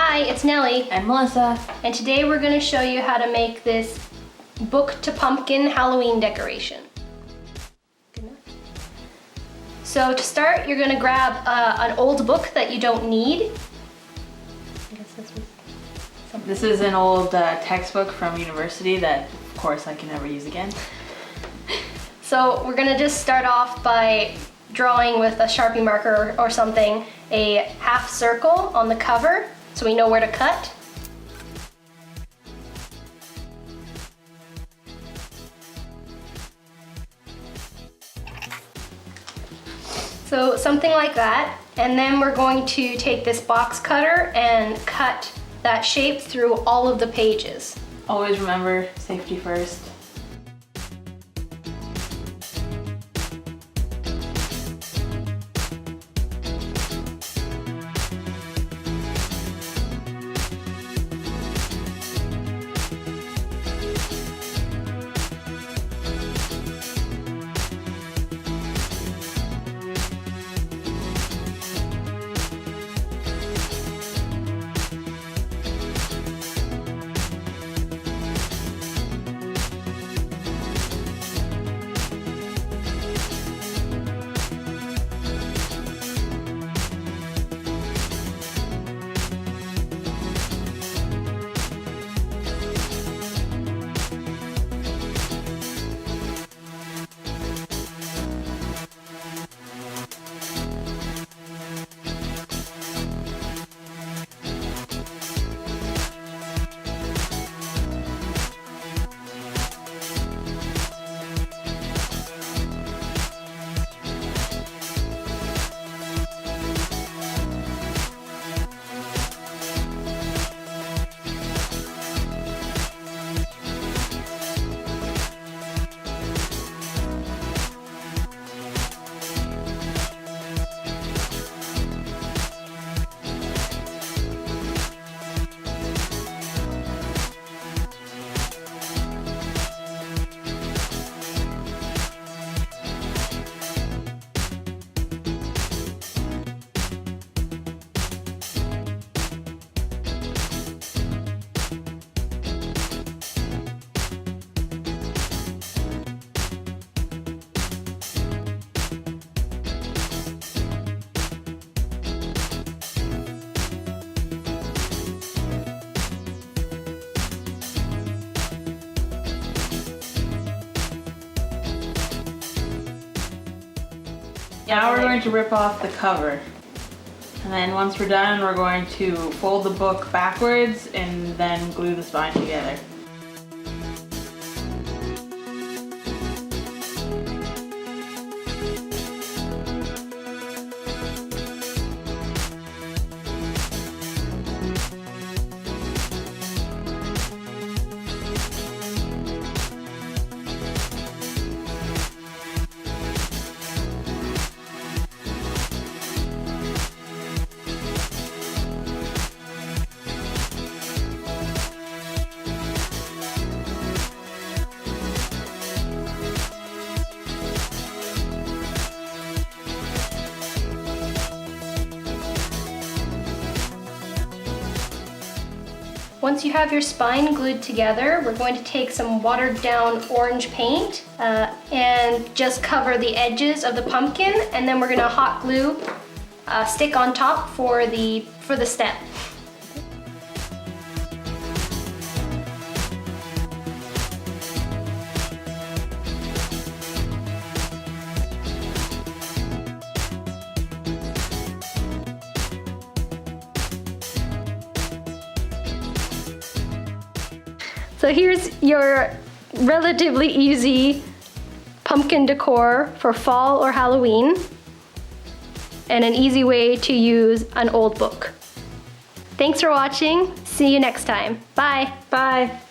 Hi, it's Nellie. And Melissa. And today we're going to show you how to make this book to pumpkin Halloween decoration. Good enough. So to start, you're going to grab an old book that you don't need. This is an old textbook from university that, of course, I can never use again. So we're going to just start off by drawing with a Sharpie marker or something a half circle on the cover so we know where to cut. So something like that, and then we're going to take this box cutter and cut that shape through all of the pages. Always remember, safety first. Now we're going to rip off the cover. And then once we're done, we're going to fold the book backwards and then glue the spine together. Once you have your spine glued together, we're going to take some watered down orange paint and just cover the edges of the pumpkin, and then we're going to hot glue a stick on top for the stem. So here's your relatively easy pumpkin decor for fall or Halloween, and an easy way to use an old book. Thanks for watching. See you next time. Bye. Bye.